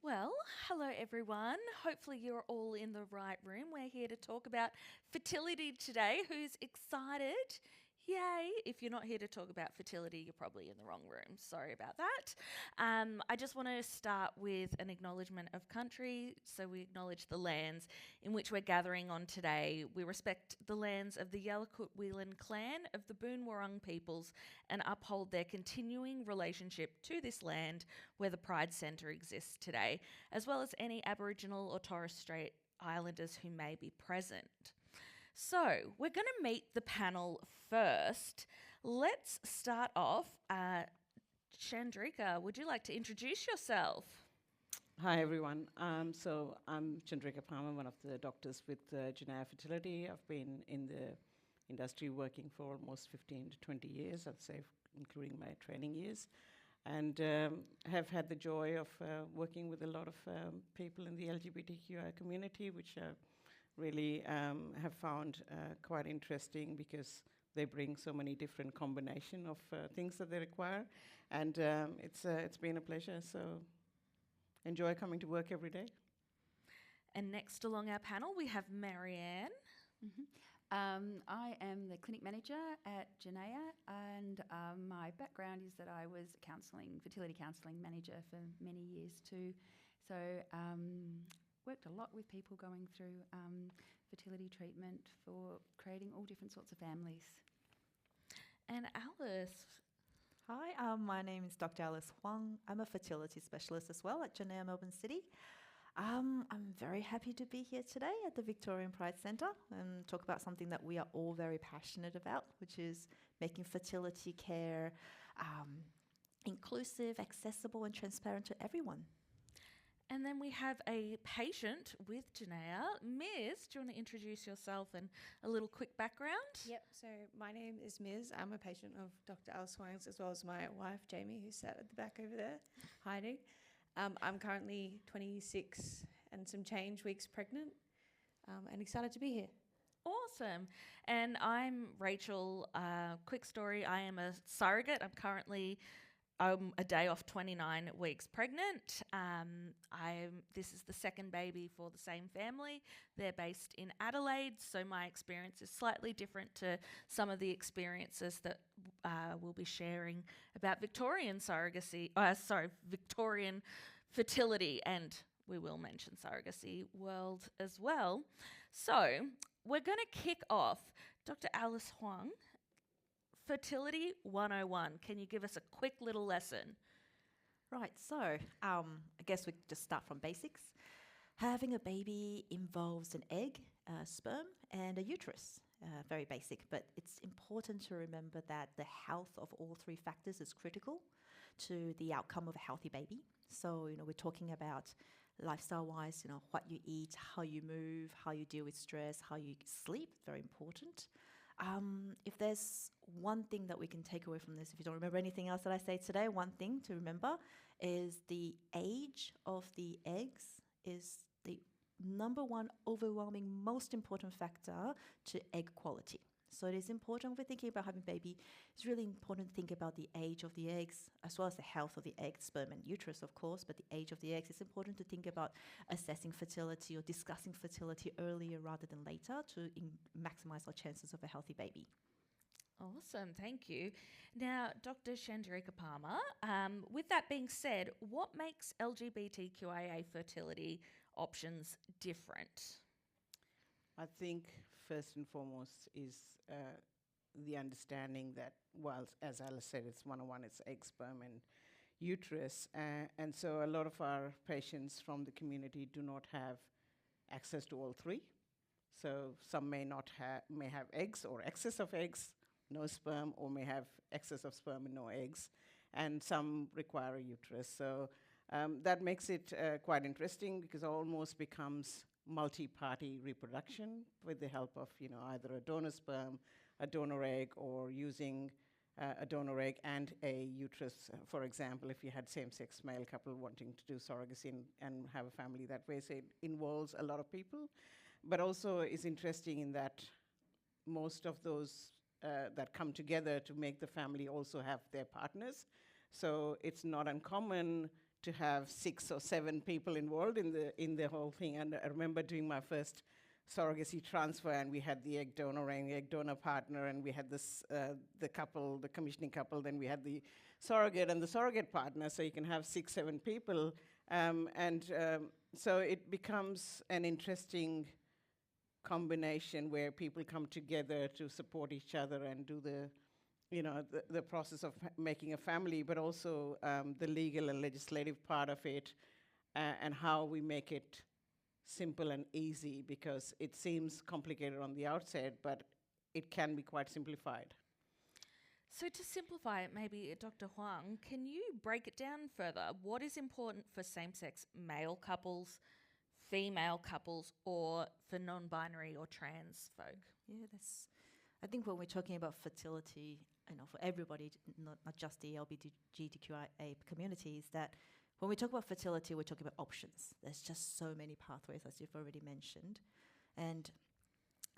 Well, hello everyone. Hopefully you're all in the right room. We're here to talk about fertility today. Who's excited? Yay. If you're not here to talk about fertility, you're probably in the wrong room. Sorry about that. I just want to start with an acknowledgement of country. So we acknowledge the lands in which we're gathering on today. We respect the lands of the Yalukit Whelan clan of the Boon Wurrung peoples and uphold their continuing relationship to this land where the Pride Centre exists today, as well as any Aboriginal or Torres Strait Islanders who may be present. So, we're going to meet the panel first. Let's start off. Chandrika, would you like to introduce yourself? Hi everyone. I'm Chandrika Palmer, one of the doctors with Genea Fertility. I've been in the industry working for almost 15 to 20 years, I'd say, including my training years, and have had the joy of working with a lot of people in the LGBTIQA community, which really have found quite interesting because they bring so many different combination of things that they require, and it's been a pleasure. So enjoy coming to work every day. And next along our panel, we have Marianne. I am the clinic manager at Genea, and my background is that I was fertility counselling manager for many years too. So worked a lot with people going through fertility treatment for creating all different sorts of families. And Alice. Hi, my name is Dr. Alice Huang. I'm a fertility specialist as well at Genea Melbourne City. I'm very happy to be here today at the Victorian Pride Centre and talk about something that we are all very passionate about, which is making fertility care inclusive, accessible and transparent to everyone. And then we have a patient with Genea. Miz, do you want to introduce yourself and a little quick background? Yep, so my name is Miz. I'm a patient of Dr. Alice Huang's, as well as my wife, Jamie, who's sat at the back over there, hiding. I'm currently 26 and some change weeks pregnant, and excited to be here. Awesome. And I'm Rachel. Quick story, I am a surrogate. I'm currently a day off 29 weeks pregnant. This is the second baby for the same family. They're based in Adelaide, so my experience is slightly different to some of the experiences that we'll be sharing about Victorian Victorian fertility, and we will mention surrogacy world as well. So we're going to kick off. Dr. Alice Huang, Fertility 101. Can you give us a quick little lesson? Right, so I guess we just start from basics. Having a baby involves an egg, a sperm, and a uterus. Very basic, but it's important to remember that the health of all three factors is critical to the outcome of a healthy baby. So, we're talking about lifestyle-wise, what you eat, how you move, how you deal with stress, how you sleep, very important. If there's one thing that we can take away from this, if you don't remember anything else that I say today, one thing to remember is the age of the eggs is the number one overwhelming most important factor to egg quality. So it is important when we're thinking about having a baby, it's really important to think about the age of the eggs, as well as the health of the egg, sperm and uterus, of course, but the age of the eggs. It's important to think about assessing fertility or discussing fertility earlier rather than later to maximize our chances of a healthy baby. Awesome, thank you. Now, Dr. Chandrika Palmer, with that being said, what makes LGBTQIA fertility options different? I think first and foremost is the understanding that, while, as Alice said, it's 101, it's egg, sperm, and uterus. And so a lot of our patients from the community do not have access to all three. So some may have eggs or excess of eggs, no sperm, or may have excess of sperm and no eggs. And some require a uterus. So that makes it quite interesting because it almost becomes multi-party reproduction with the help of either a donor sperm, a donor egg, or using a donor egg and a uterus. For example, if you had same-sex male couple wanting to do surrogacy and have a family that way, so it involves a lot of people. But also is interesting in that most of those that come together to make the family also have their partners. So it's not uncommon to have 6 or 7 people involved in the whole thing. And I remember doing my first surrogacy transfer, and we had the egg donor and the egg donor partner, and we had this the commissioning couple. Then we had the surrogate and the surrogate partner. So you can have 6, 7 people, so it becomes an interesting combination where people come together to support each other and do the process of making a family, but also the legal and legislative part of it, and how we make it simple and easy, because it seems complicated on the outset, but it can be quite simplified. So to simplify it, maybe Dr. Huang, can you break it down further? What is important for same-sex male couples, female couples, or for non-binary or trans folk? Yeah, I think when we're talking about fertility, for everybody, not just the LGBTIQA communities, that when we talk about fertility, we're talking about options. There's just so many pathways, as you've already mentioned. And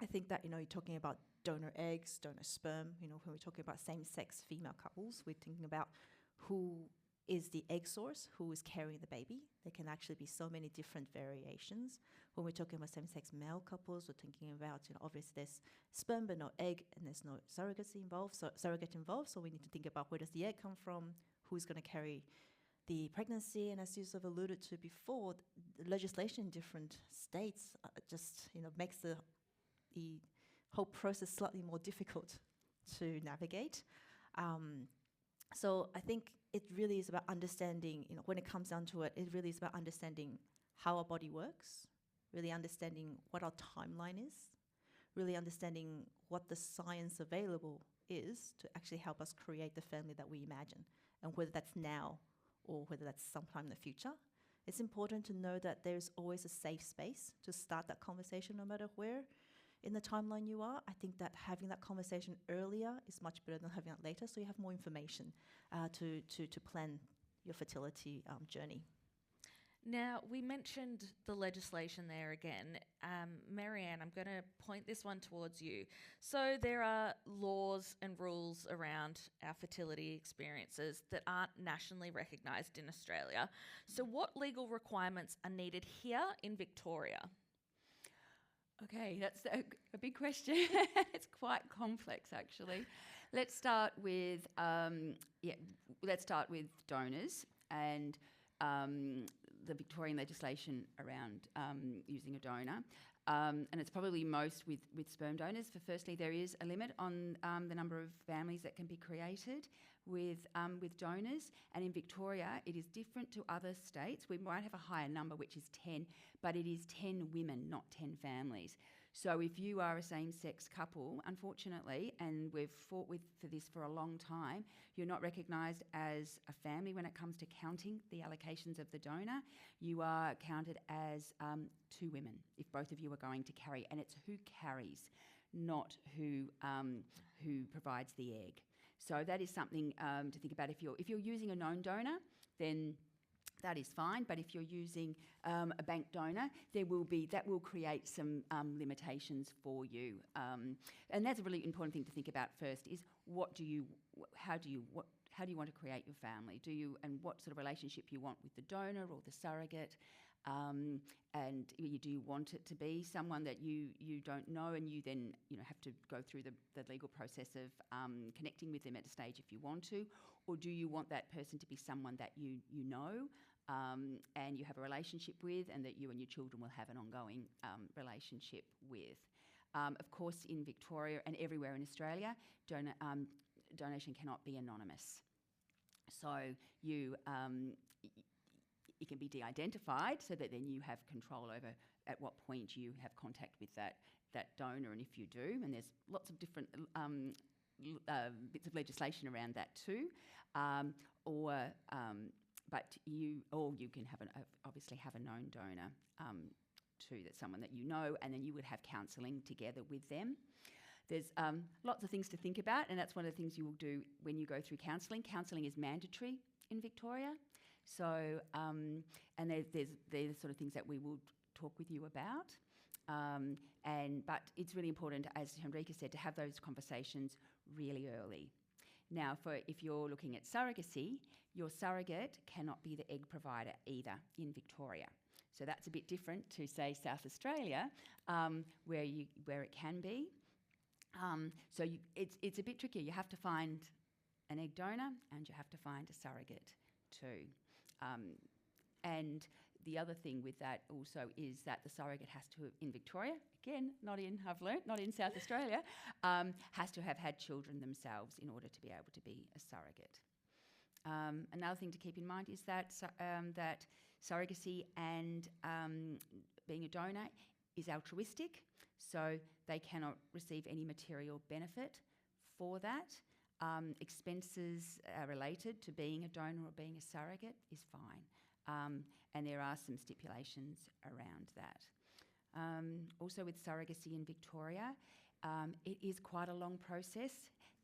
I think that, you're talking about donor eggs, donor sperm, when we're talking about same-sex female couples, we're thinking about who is the egg source, who is carrying the baby. There can actually be so many different variations. When we're talking about same-sex male couples, we're thinking about, obviously there's sperm but no egg, and there's no surrogate involved. So we need to think about, where does the egg come from, who's going to carry the pregnancy. And as you sort of alluded to before, the legislation in different states just makes the whole process slightly more difficult to navigate. So I think it really is about understanding, when it comes down to it, it really is about understanding how our body works, really understanding what our timeline is, really understanding what the science available is to actually help us create the family that we imagine, and whether that's now or whether that's sometime in the future. It's important to know that there's always a safe space to start that conversation, no matter where in the timeline you are. I think that having that conversation earlier is much better than having it later, so you have more information to plan your fertility journey. Now, we mentioned the legislation there again. Marianne, I'm going to point this one towards you. So there are laws and rules around our fertility experiences that aren't nationally recognised in Australia. So what legal requirements are needed here in Victoria? Okay, that's a big question. It's quite complex, actually. Let's start with donors and the Victorian legislation around using a donor. And it's probably most with sperm donors. Firstly, there is a limit on the number of families that can be created with donors. And in Victoria, it is different to other states. We might have a higher number, which is 10, but it is 10 women, not 10 families. So if you are a same-sex couple, unfortunately, and we've fought for this for a long time, you're not recognised as a family when it comes to counting the allocations of the donor. You are counted as 2 women if both of you are going to carry, and it's who carries, not who provides the egg. So that is something to think about. If you're using a known donor, then that is fine. But if you're using a bank donor, that will create some limitations for you. And that's a really important thing to think about first: is how do you want to create your family? And what sort of relationship you want with the donor or the surrogate? And do you want it to be someone that you don't know, and you then have to go through the legal process of connecting with them at a stage if you want to, or do you want that person to be someone that you know and you have a relationship with, and that you and your children will have an ongoing relationship with? Of course, in Victoria and everywhere in Australia, donation cannot be anonymous. So it can be de-identified, so that then you have control over at what point you have contact with that donor, and if you do, and there's lots of different bits of legislation around that too, but you can obviously have a known donor too, that's someone that you know, and then you would have counselling together with them. There's lots of things to think about, and that's one of the things you will do when you go through counselling. Counselling is mandatory in Victoria. So, and they're the sort of things that we will talk with you about. But it's really important, as Henrika said, to have those conversations really early. Now, if you're looking at surrogacy, your surrogate cannot be the egg provider either in Victoria. So that's a bit different to, say, South Australia, where it can be. It's a bit tricky. You have to find an egg donor and you have to find a surrogate too. And the other thing with that also is that the surrogate has to, in Victoria, again, not in South Australia, has to have had children themselves in order to be able to be a surrogate. Another thing to keep in mind is that that surrogacy and being a donor is altruistic, so they cannot receive any material benefit for that. Expenses related to being a donor or being a surrogate is fine, and there are some stipulations around that. Also with surrogacy in Victoria, it is quite a long process,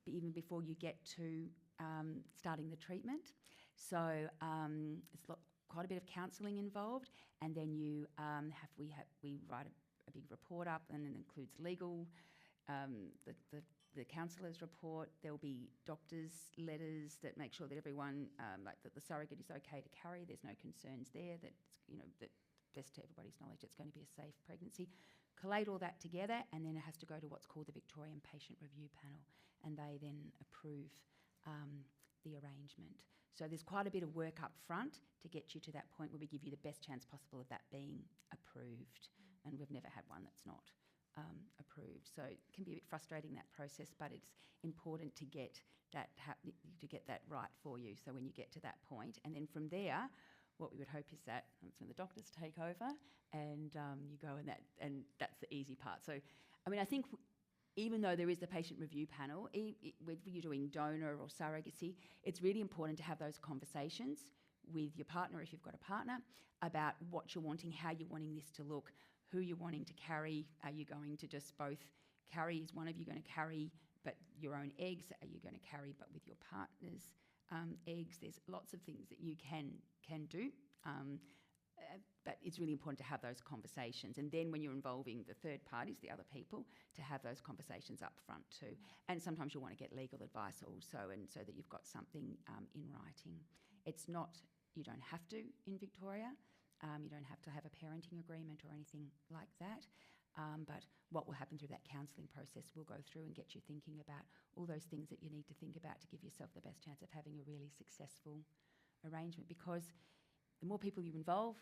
even before you get to starting the treatment. So it's quite a bit of counselling involved, and then we write a big report up, and it includes legal, the counsellor's report. There will be doctors' letters that make sure that everyone, that the surrogate is okay to carry. There's no concerns there. That that best to everybody's knowledge, it's going to be a safe pregnancy. Collate all that together, and then it has to go to what's called the Victorian Patient Review Panel, and they then approve the arrangement. So there's quite a bit of work up front to get you to that point where we give you the best chance possible of that being approved, and we've never had one that's not approved. So it can be a bit frustrating, that process, but it's important to get that right for you. So when you get to that point, and then from there, what we would hope is that that's when the doctors take over, and you go, and that's the easy part. So, I mean, I think even though there is the patient review panel, whether you're doing donor or surrogacy, it's really important to have those conversations with your partner, if you've got a partner, about what you're wanting, how you're wanting this to look, who you're wanting to carry. Are you going to just both carry? Is one of you going to carry but your own eggs? Are you going to carry but with your partner's eggs? There's lots of things that you can do. But it's really important to have those conversations. And then when you're involving the third parties, the other people, to have those conversations up front too. And sometimes you'll want to get legal advice also, and so that you've got something in writing. It's not, you don't have to in Victoria. You don't have to have a parenting agreement or anything like that. But what will happen through that counselling process will go through and get you thinking about all those things that you need to think about to give yourself the best chance of having a really successful arrangement. Because the more people you involve,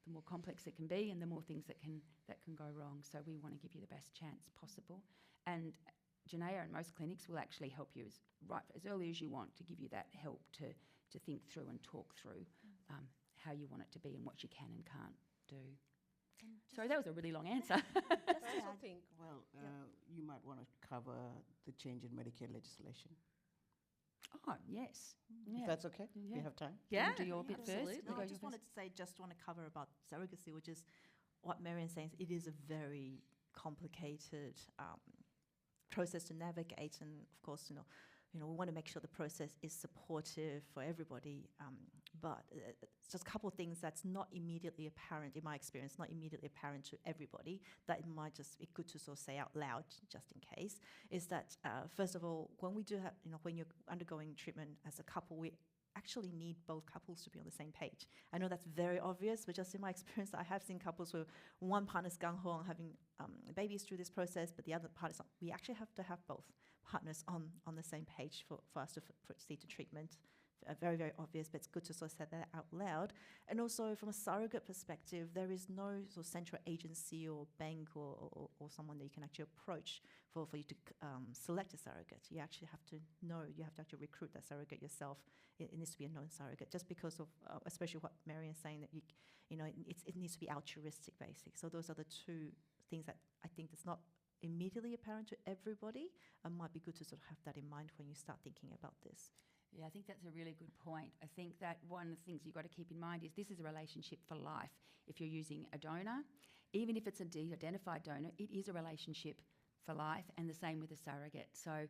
the more complex it can be, and the more things that can go wrong. So we want to give you the best chance possible. And Genea and most clinics will actually help you as early as you want, to give you that help to think through and talk through how you want it to be and what you can and can't do. Sorry, that was a really long answer. I also think, you might want to cover the change in Medicare legislation. Oh, yes. If that's okay? Yeah. You have time? Yeah, Do your bit absolutely. first. No, I just wanted to cover about surrogacy, which is what Marian's saying. It is a very complicated process to navigate, and of course, we want to make sure the process is supportive for everybody. But it's just a couple of things that's not immediately apparent, in my experience, not immediately apparent to everybody, that it might just be good to sort of say out loud, just in case, is that, first of all, when we do have, when you're undergoing treatment as a couple, we actually need both couples to be on the same page. I know that's very obvious, but just in my experience, I have seen couples where one partner's gung-ho on having babies through this process, but the other part is not. We actually have to have both partners on the same page for us to proceed to treatment. Very, very obvious, but it's good to sort of say that out loud. And also from a surrogate perspective, there is no sort of central agency or bank or someone that you can actually approach for you to select a surrogate. You actually have to know, you have to actually recruit that surrogate yourself. It needs to be a known surrogate, just because of, especially what Marian's saying, that it needs to be altruistic, basic. So those are the two things that I think that's not immediately apparent to everybody, and might be good to sort of have that in mind when you start thinking about this. Yeah, I think that's a really good point. I think that one of the things you've got to keep in mind is this is a relationship for life. If you're using a donor, even if it's a de-identified donor, it is a relationship for life, and the same with a surrogate. So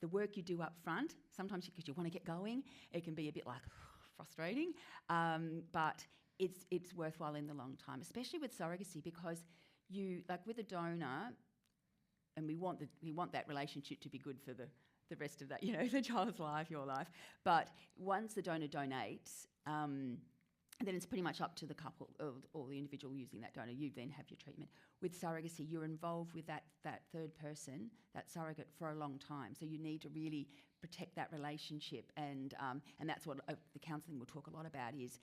the work you do up front, sometimes because you want to get going, it can be a bit like frustrating, but it's worthwhile in the long time, especially with surrogacy, because you, like with a donor, and we want that relationship to be good for the rest of that, the child's life, your life. But once the donor donates, then it's pretty much up to the couple or the individual using that donor. You then have your treatment. With surrogacy, you're involved with that third person, that surrogate, for a long time. So you need to really protect that relationship, and that's what the counselling will talk a lot about is,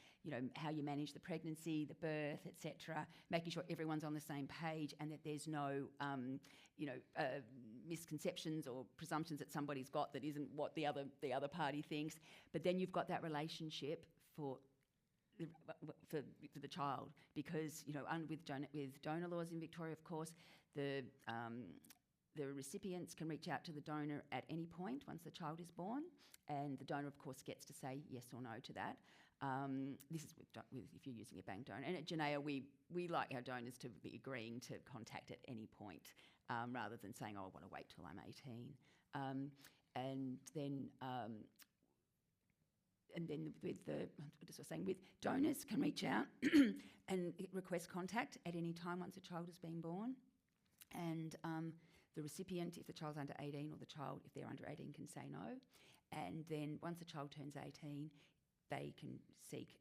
how you manage the pregnancy, the birth, etc., making sure everyone's on the same page and that there's no, misconceptions or presumptions that somebody's got that isn't what the other party thinks. But then you've got that relationship for the child, because with donor laws in Victoria, of course, the recipients can reach out to the donor at any point once the child is born, and the donor, of course, gets to say yes or no to that. This is if you're using a bank donor. And at Genea, we like our donors to be agreeing to contact at any point, rather than saying, I want to wait till I'm 18. And then with donors can reach out and request contact at any time once a child has been born. And the recipient, if the child's under 18, or the child, if they're under 18, can say no. And then once the child turns 18, they can seek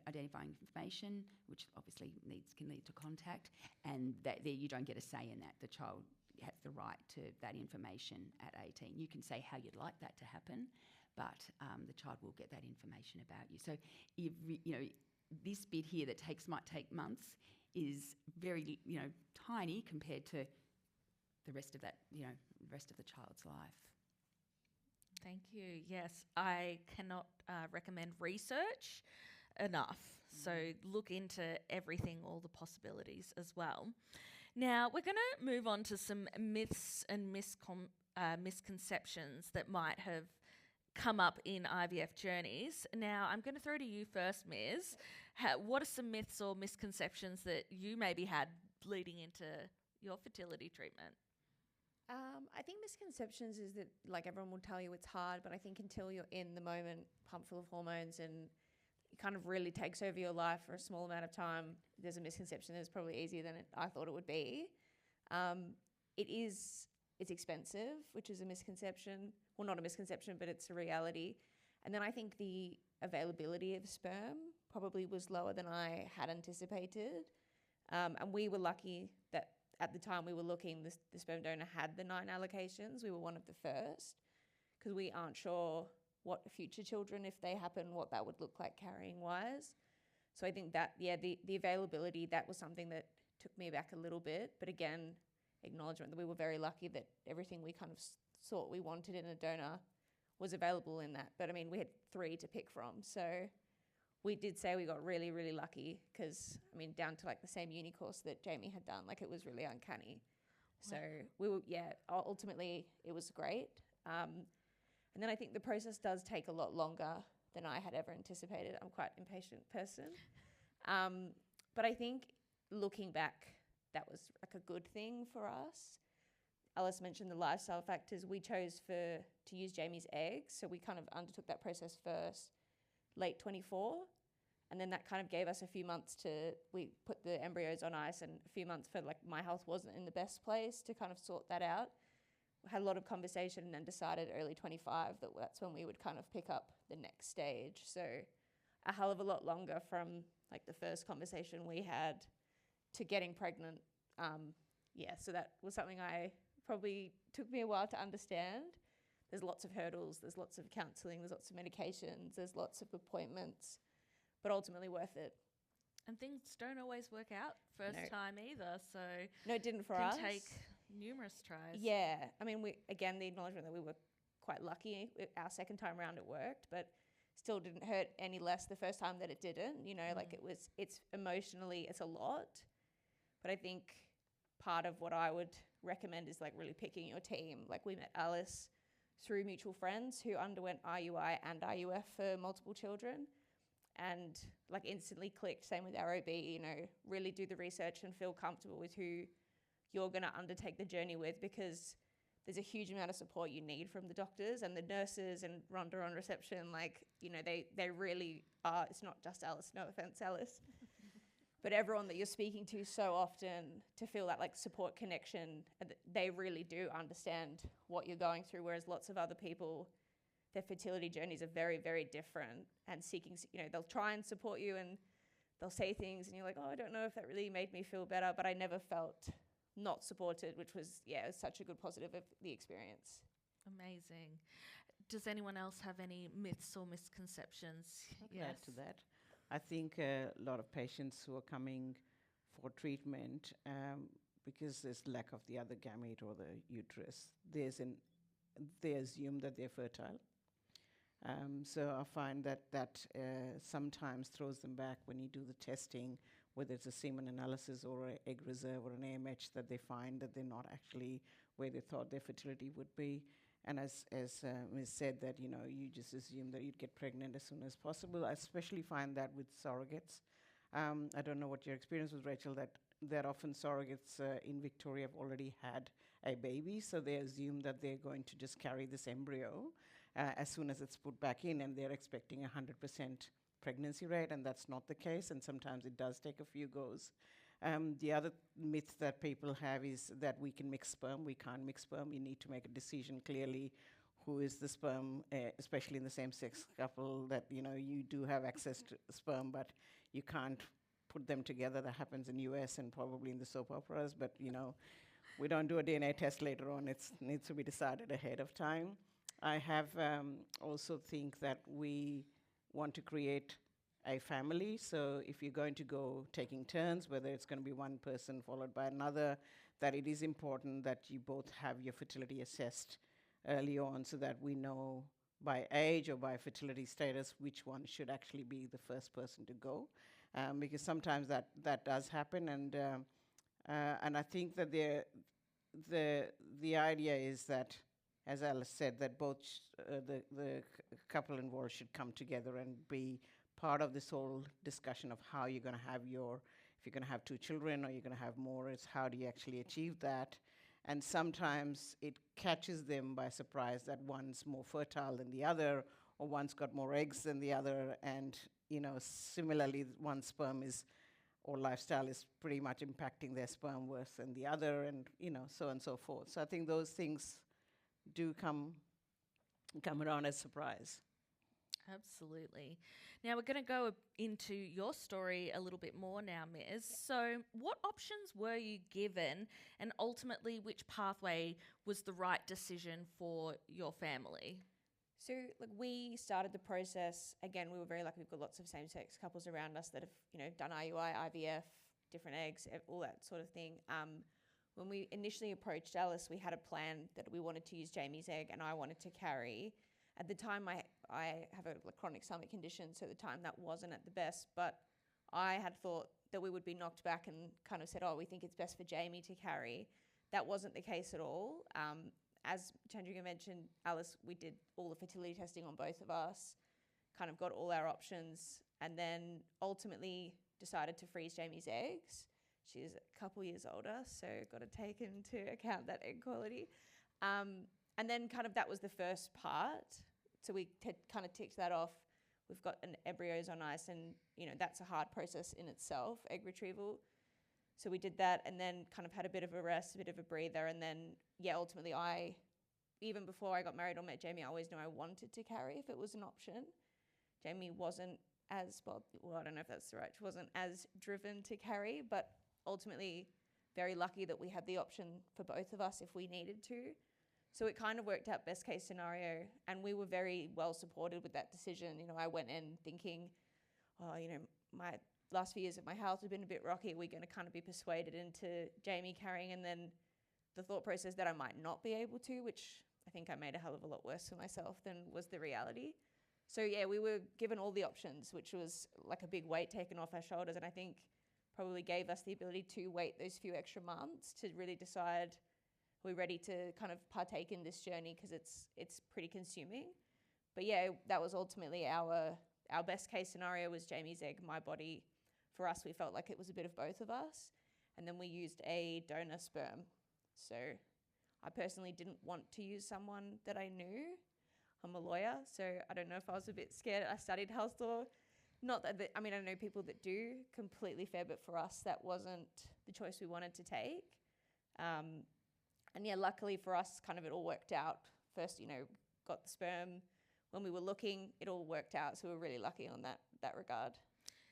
identifying information, which obviously can lead to contact. And there you don't get a say in that. The child has the right to that information at 18. You can say how you'd like that to happen, but the child will get that information about you. So, this bit here that might take months is very, tiny compared to the rest of that, the rest of the child's life. Thank you. Yes, I cannot recommend research enough. So look into everything, all the possibilities as well. Now, we're going to move on to some myths and misconceptions that might have come up in IVF journeys. Now, I'm going to throw to you first, Miz. What are some myths or misconceptions that you maybe had leading into your fertility treatment? I think misconceptions is that, like, everyone will tell you it's hard, but I think until you're in the moment, pumped full of hormones, and it kind of really takes over your life for a small amount of time, there's a misconception that it's probably easier than I thought it would be. It's expensive, which is a misconception. Well, not a misconception, but it's a reality. And then I think the availability of sperm probably was lower than I had anticipated. And we were lucky that at the time we were looking, the sperm donor had the 9 allocations. We were one of the first, because we aren't sure what future children, if they happen, what that would look like carrying-wise. So I think that, the availability, that was something that took me back a little bit. But again, acknowledgement that we were very lucky that everything we kind of thought we wanted in a donor was available in that. But I mean, we had 3 to pick from. So we did say we got really, really lucky, because, I mean, down to like the same uni course that Jamie had done, like, it was really uncanny. Wow. So we were, ultimately it was great. And then I think the process does take a lot longer than I had ever anticipated. I'm quite an impatient person. But I think looking back, that was like a good thing for us. Alice mentioned the lifestyle factors. We chose to use Jamie's eggs, so we kind of undertook that process first, late 24, and then that kind of gave us a few months we put the embryos on ice, and a few months for, like, my health wasn't in the best place to kind of sort that out. We had a lot of conversation and then decided early 25 that's when we would kind of pick up the next stage. So a hell of a lot longer from, like, the first conversation we had to getting pregnant. So that was something I probably took me a while to understand. There's lots of hurdles, there's lots of counselling, there's lots of medications, there's lots of appointments, but ultimately worth it. And things don't always work out first time either, so no, it didn't for us. Can take numerous tries. Yeah, I mean, the acknowledgement that we were quite lucky. Our second time around it worked, but still didn't hurt any less the first time that it didn't. Like, it's emotionally, it's a lot. But I think part of what I would recommend is, like, really picking your team. Like, we met Alice through mutual friends who underwent IUI and IUF for multiple children, and, like, instantly clicked. Same with our OB, really do the research and feel comfortable with who you're going to undertake the journey with, because there's a huge amount of support you need from the doctors and the nurses and Rhonda on reception. Like, they really are. It's not just Alice. No offense, Alice. but everyone that you're speaking to so often, to feel that like support connection, they really do understand what you're going through, whereas lots of other people, their fertility journeys are very, very different, and seeking, they'll try and support you and they'll say things and you're like, oh, I don't know if that really made me feel better, but I never felt not supported, which was, it was such a good positive of the experience. Amazing. Does anyone else have any myths or misconceptions? I can add to that. I think a lot of patients who are coming for treatment, because there's lack of the other gamete or the uterus, they assume that they're fertile. So I find that sometimes throws them back when you do the testing, whether it's a semen analysis or an egg reserve or an AMH, that they find that they're not actually where they thought their fertility would be. And as Ms. said, that you just assume that you'd get pregnant as soon as possible. I especially find that with surrogates. I don't know what your experience was, Rachel, that often surrogates in Victoria have already had a baby, so they assume that they're going to just carry this embryo as soon as it's put back in, and they're expecting 100% pregnancy rate, and that's not the case, and sometimes it does take a few goes. The other myth that people have is that we can mix sperm. We can't mix sperm. You need to make a decision clearly who is the sperm, especially in the same-sex couple, that you do have access to sperm, but you can't put them together. That happens in US and probably in the soap operas, but we don't do a DNA test later on. It needs to be decided ahead of time. I have also think that we want to create a family. So if you're going to go taking turns, whether it's going to be one person followed by another, that it is important that you both have your fertility assessed early on, so that we know by age or by fertility status which one should actually be the first person to go, because sometimes that does happen, and I think that the idea is that, as Alice said, that both the couple involved should come together and be part of this whole discussion of how you're going to have if you're going to have 2 children or you're going to have more, it's how do you actually achieve that. And sometimes it catches them by surprise that one's more fertile than the other, or one's got more eggs than the other, and similarly one sperm or lifestyle is pretty much impacting their sperm worse than the other, and so on and so forth. So I think those things do come around as surprise. Absolutely. Now we're going to go into your story a little bit more now, Ms. So what options were you given, and ultimately which pathway was the right decision for your family? So we started the process, again, we were very lucky. We've got lots of same-sex couples around us that have done IUI, IVF, different eggs, all that sort of thing. When we initially approached Alice, we had a plan that we wanted to use Jamie's egg and I wanted to carry. At the time, I have a chronic stomach condition, so at the time that wasn't at the best, but I had thought that we would be knocked back and kind of said, oh, we think it's best for Jamie to carry. That wasn't the case at all. As Chandrika mentioned, Alice, we did all the fertility testing on both of us, kind of got all our options, and then ultimately decided to freeze Jamie's eggs. She's a couple years older, so got to take into account that egg quality. And then kind of that was the first part. So we kind of ticked that off. We've got embryos on ice, and that's a hard process in itself, egg retrieval. So we did that, and then kind of had a bit of a rest, a bit of a breather, and then ultimately even before I got married or met Jamie, I always knew I wanted to carry if it was an option. Jamie wasn't as, I don't know if that's right, she wasn't as driven to carry, but ultimately very lucky that we had the option for both of us if we needed to. So it kind of worked out best case scenario, and we were very well supported with that decision. I went in thinking, my last few years of my health have been a bit rocky. We're going to kind of be persuaded into Jamie carrying, and then the thought process that I might not be able to, which I think I made a hell of a lot worse for myself than was the reality. So we were given all the options, which was like a big weight taken off our shoulders, and I think probably gave us the ability to wait those few extra months to really decide, we're ready to kind of partake in this journey, because it's pretty consuming. But that was ultimately our best case scenario was Jamie's egg, my body. For us, we felt like it was a bit of both of us. And then we used a donor sperm. So I personally didn't want to use someone that I knew. I'm a lawyer, so I don't know if I was a bit scared. I studied health law. not that, I mean, I know people that do, completely fair, but for us, that wasn't the choice we wanted to take. And yeah, luckily for us, kind of it all worked out. First, got the sperm. When we were looking, it all worked out. So we were really lucky on that regard.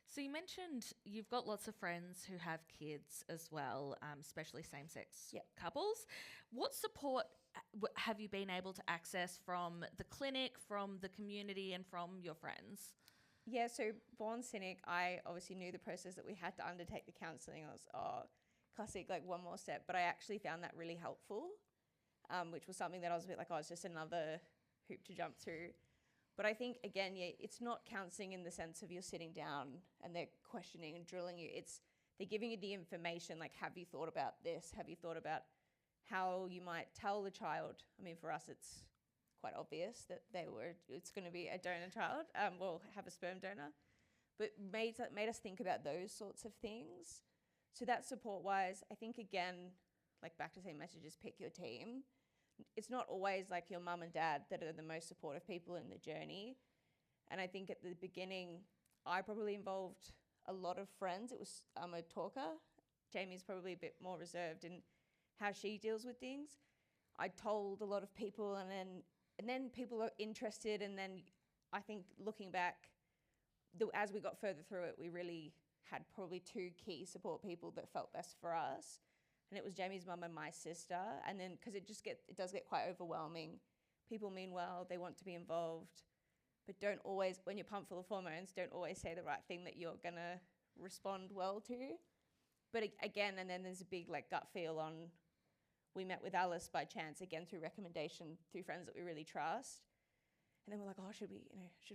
So you mentioned you've got lots of friends who have kids as well, especially same-sex couples. What support have you been able to access from the clinic, from the community, and from your friends? Yeah, so Born Cynic, I obviously knew the process that we had to undertake the counselling. I was, classic, like one more step. But I actually found that really helpful, which was something that I was a bit like, it's just another hoop to jump through. But I think, again, it's not counselling in the sense of you're sitting down and they're questioning and drilling you. It's they're giving you the information, like, have you thought about this? Have you thought about how you might tell the child? I mean, for us, it's quite obvious that it's going to be a donor child. We'll have a sperm donor. But made us think about those sorts of things. So that support-wise, I think, again, like back to same messages, pick your team. It's not always like your mum and dad that are the most supportive people in the journey. And I think at the beginning, I probably involved a lot of friends. I'm a talker. Jamie's probably a bit more reserved in how she deals with things. I told a lot of people, and then people are interested. And then I think looking back, as we got further through it, we really had probably two key support people that felt best for us. And it was Jamie's mum and my sister. And then, because it does get quite overwhelming. People mean well, they want to be involved, but don't always, when you're pumped full of hormones, don't always say the right thing that you're gonna respond well to. But again, and then there's a big like gut feel on, we met with Alice by chance, again through recommendation, through friends that we really trust. And then we're like, should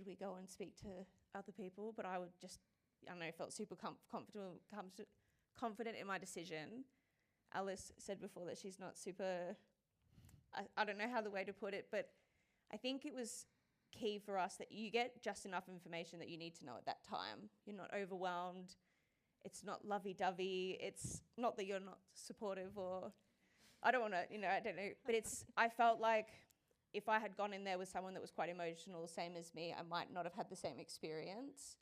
we go and speak to other people? But I would just, I don't know, felt super confident in my decision. Alice said before that she's not super, I don't know how the way to put it, but I think it was key for us that you get just enough information that you need to know at that time. You're not overwhelmed. It's not lovey-dovey. It's not that you're not supportive, or I don't want to, I don't know. But I felt like if I had gone in there with someone that was quite emotional, same as me, I might not have had the same experience.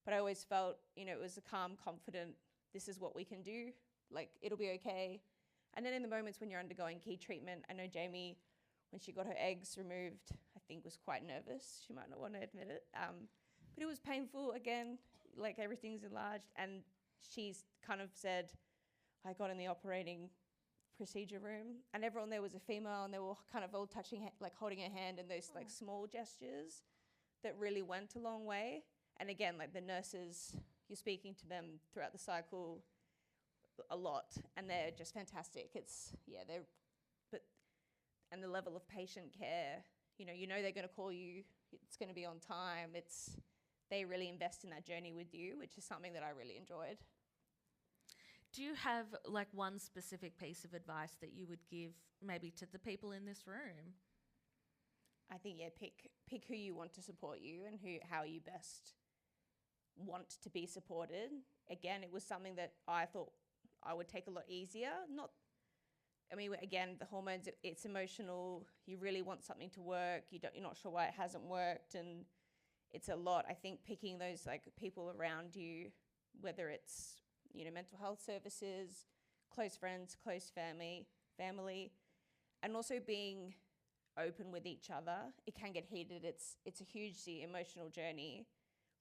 But I always felt, it was a calm, confident, this is what we can do. Like, it'll be okay. And then in the moments when you're undergoing key treatment, I know Jamie, when she got her eggs removed, I think was quite nervous. She might not want to admit it. But it was painful, again, like everything's enlarged. And she's kind of said, I got in the operating procedure room and everyone there was a female, and they were kind of all touching, like holding her hand, and those like small gestures that really went a long way. And again, like the nurses, you're speaking to them throughout the cycle a lot, and they're just fantastic. And the level of patient care, they're going to call you, it's going to be on time. They really invest in that journey with you, which is something that I really enjoyed. Do you have like one specific piece of advice that you would give maybe to the people in this room? I think, pick who you want to support you and how you best want to be supported. Again, it was something that I thought I would take a lot easier. Again, the hormones, it's emotional. You really want something to work. You're not sure why it hasn't worked, and it's a lot. I think picking those like people around you, whether it's mental health services, close friends, close family, and also being open with each other. It can get heated. It's a hugely emotional journey.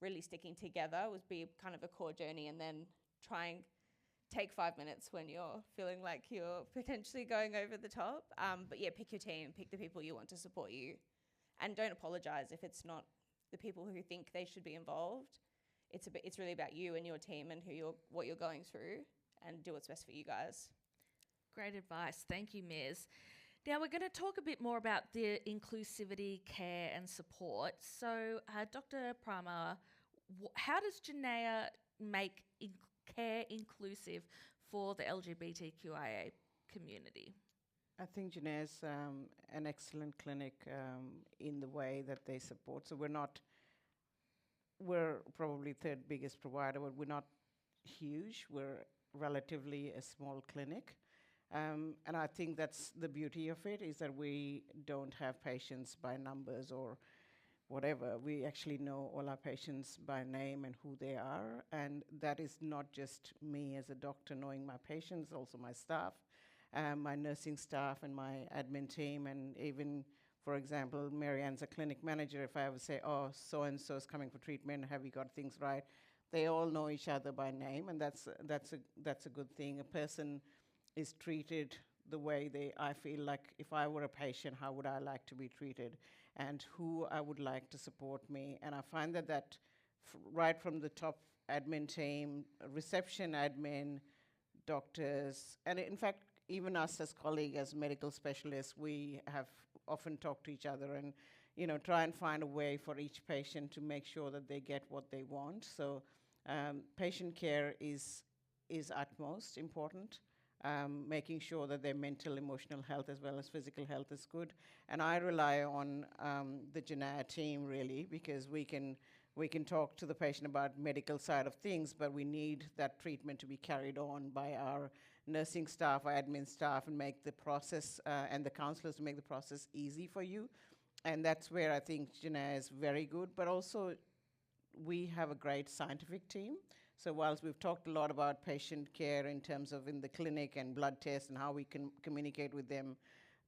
Really sticking together would be kind of a core journey, and then trying take 5 minutes when you're feeling like you're potentially going over the top. But yeah, pick your team, pick the people you want to support you, and don't apologize if it's not the people who think they should be involved. It's really about you and your team and what you're going through, and do what's best for you guys. Great advice. Thank you, Miz. Now we're going to talk a bit more about the inclusivity, care and support. So Dr. Primer, how does Genea make care inclusive for the LGBTQIA community? I think Genea is an excellent clinic in the way that they support. So we're probably third biggest provider, but we're not huge. We're relatively a small clinic. And I think that's the beauty of it, is that we don't have patients by numbers, or whatever. We actually know all our patients by name and who they are, and that is not just me as a doctor knowing my patients, also my staff, my nursing staff and my admin team, and even, for example, Marianne's a clinic manager. If I ever say, oh, so-and-so is coming for treatment, have you got things right? They all know each other by name, and that's a good thing. A person is treated the way I feel like if I were a patient, how would I like to be treated, and who I would like to support me. And I find that right from the top admin team, reception admin, doctors, and in fact, even us as colleagues, as medical specialists, we have often talked to each other and, try and find a way for each patient to make sure that they get what they want. So patient care is utmost important. Making sure that their mental, emotional health as well as physical health is good. And I rely on the Genea team really, because we can talk to the patient about medical side of things, but we need that treatment to be carried on by our nursing staff, our admin staff, and make the process, and the counselors to make the process easy for you. And that's where I think Genea is very good, but also we have a great scientific team. So whilst we've talked a lot about patient care in terms of in the clinic and blood tests and how we can communicate with them,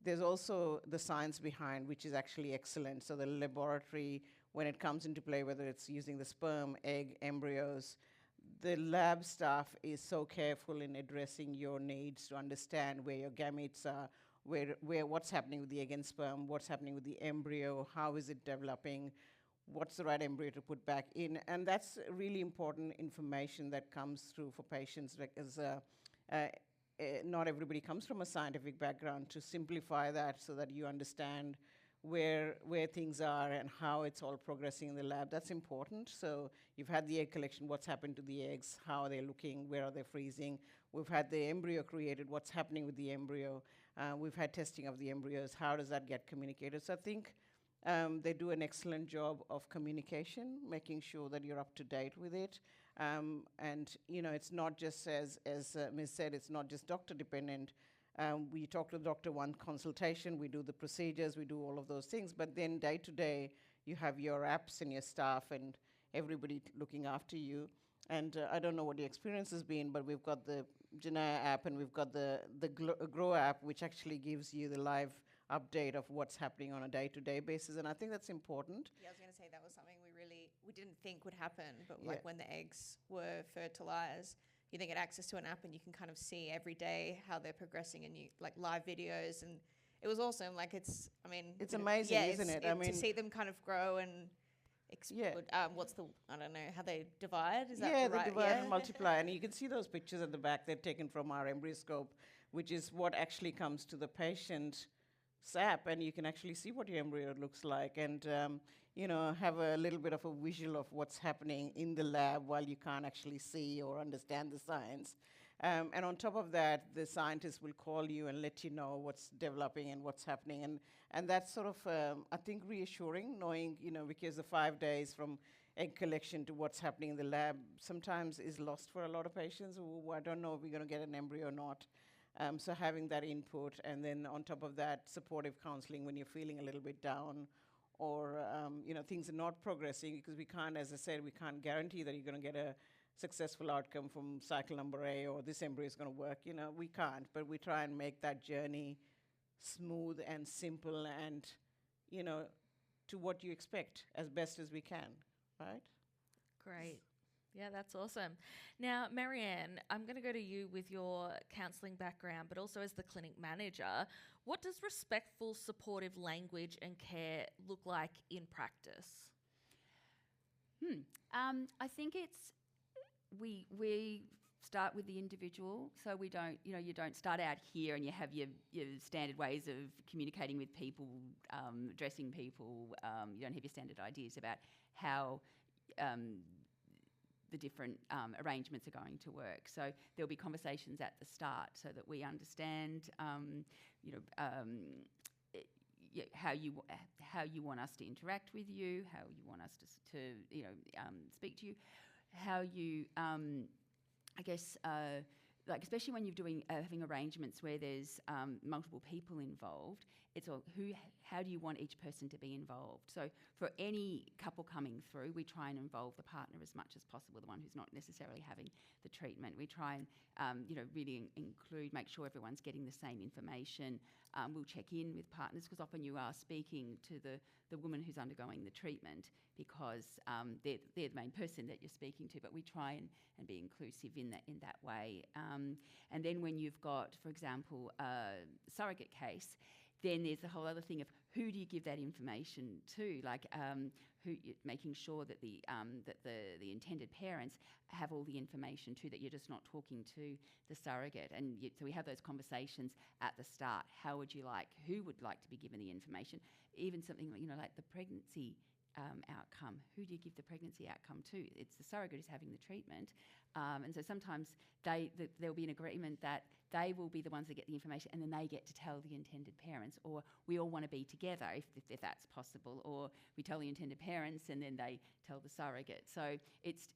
there's also the science behind, which is actually excellent. So the laboratory, when it comes into play, whether it's using the sperm, egg, embryos, the lab staff is so careful in addressing your needs to understand where your gametes are, where what's happening with the egg and sperm, what's happening with the embryo, how is it developing, what's the right embryo to put back in. And that's really important information that comes through for patients, because not everybody comes from a scientific background, to simplify that so that you understand where things are and how it's all progressing in the lab. That's important. So you've had the egg collection, what's happened to the eggs, how are they looking, where are they freezing. We've had the embryo created, what's happening with the embryo. We've had testing of the embryos, how does that get communicated. So I think they do an excellent job of communication, making sure that you're up to date with it. And it's not just, as Ms. said, it's not just doctor dependent. We talk to the doctor, one consultation, we do the procedures, we do all of those things, but then day to day, you have your apps and your staff and everybody looking after you. And I don't know what the experience has been, but we've got the Genea app and we've got the Grow app, which actually gives you the live update of what's happening on a day-to-day basis, and I think that's important. Yeah, I was going to say that was something we didn't think would happen, but like when the eggs were fertilized, you then get access to an app and you can kind of see every day how they're progressing, and you like live videos, and it was awesome. Like it's amazing, isn't it? To see them kind of grow and what's the, I don't know, how they divide? Is that right? They divide and multiply, and you can see those pictures at the back. They're taken from our embryoscope, which is what actually comes to the patient app, and you can actually see what your embryo looks like, and have a little bit of a visual of what's happening in the lab while you can't actually see or understand the science. And on top of that, the scientists will call you and let you know what's developing and what's happening, and that's sort of I think reassuring, knowing because the 5 days from egg collection to what's happening in the lab sometimes is lost for a lot of patients who I don't know if we're going to get an embryo or not. So having that input, and then on top of that, supportive counseling when you're feeling a little bit down, or things are not progressing, because we can't, as I said, we can't guarantee that you're going to get a successful outcome from cycle number A, or this embryo is going to work. We can't, but we try and make that journey smooth and simple, and to what you expect as best as we can, right? Great. Yeah, that's awesome. Now, Marianne, I'm going to go to you with your counselling background, but also as the clinic manager. What does respectful, supportive language and care look like in practice? I think we start with the individual, so we don't, you don't start out here and you have your standard ways of communicating with people, addressing people. You don't have your standard ideas about how the different arrangements are going to work. So there'll be conversations at the start so that we understand, how you want us to interact with you, how you want us to speak to you, how you, like especially when you're doing having arrangements where there's multiple people involved, it's all how do you want each person to be involved? So for any couple coming through, we try and involve the partner as much as possible, the one who's not necessarily having the treatment. We try and really include, make sure everyone's getting the same information. We'll check in with partners because often you are speaking to the woman who's undergoing the treatment because they're the main person that you're speaking to, but we try and be inclusive in that way. And then when you've got, for example, a surrogate case, then there's the whole other thing of who do you give that information to? Like making sure that the intended parents have all the information too, that you're just not talking to the surrogate. And so we have those conversations at the start. Who would like to be given the information? Even something like the pregnancy outcome. Who do you give the pregnancy outcome to? It's the surrogate who's having the treatment. And so sometimes there'll be an agreement that they will be the ones that get the information and then they get to tell the intended parents, or we all want to be together if that's possible, or we tell the intended parents and then they tell the surrogate. So it's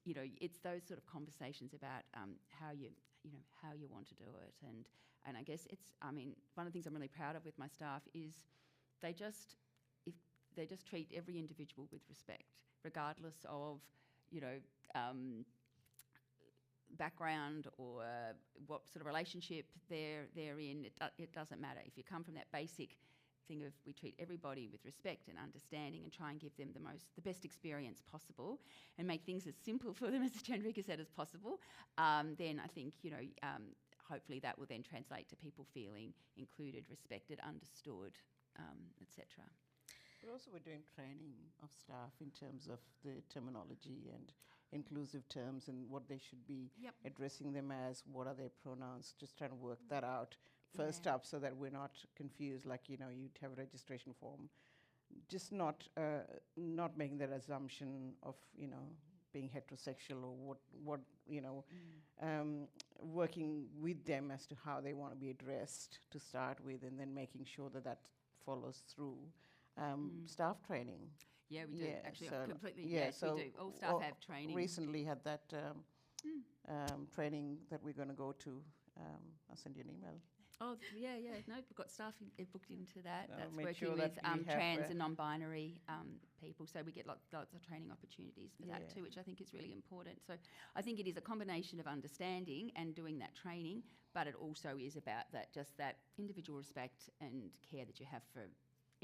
those sort of conversations about how you want to do it. And I guess one of the things I'm really proud of with my staff is they just treat every individual with respect, regardless of, background or what sort of relationship they're in. It doesn't matter. If you come from that basic thing of we treat everybody with respect and understanding and try and give them the best experience possible and make things as simple for them, as Chandrika said, as possible, then I think, hopefully that will then translate to people feeling included, respected, understood, etc. But also we're doing training of staff in terms of the terminology and inclusive terms and what they should be addressing them as, what are their pronouns, just trying to work that out first up so that we're not confused, like, you'd have a registration form. Just not making that assumption of, being heterosexual or what working with them as to how they want to be addressed to start with, and then making sure that follows through. Staff training. Yeah, we do. Actually, so completely. yeah, yes, so we do. All staff have training. Recently had that training that we're going to go to. I'll send you an email. Oh, yeah. No, we've got staff booked into that. That's make working sure with that we have, trans and non-binary people. So we get lots of training opportunities for that too, which I think is really important. So I think it is a combination of understanding and doing that training, but it also is about that individual respect and care that you have for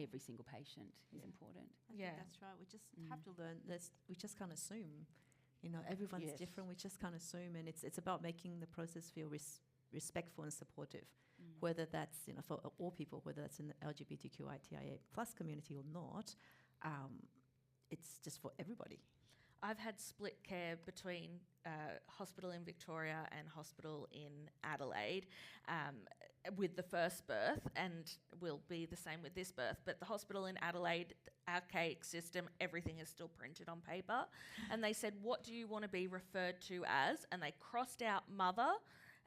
every single patient is important. I think that's right. We just have to learn this. We just can't assume. Everyone's different. We just can't assume, and it's about making the process feel respectful and supportive, whether that's for all people, whether that's in the LGBTQIA+ community or not. It's just for everybody. I've had split care between hospital in Victoria and hospital in Adelaide with the first birth, and will be the same with this birth. But the hospital in Adelaide, archaic system, everything is still printed on paper. And they said, what do you want to be referred to as? And they crossed out mother.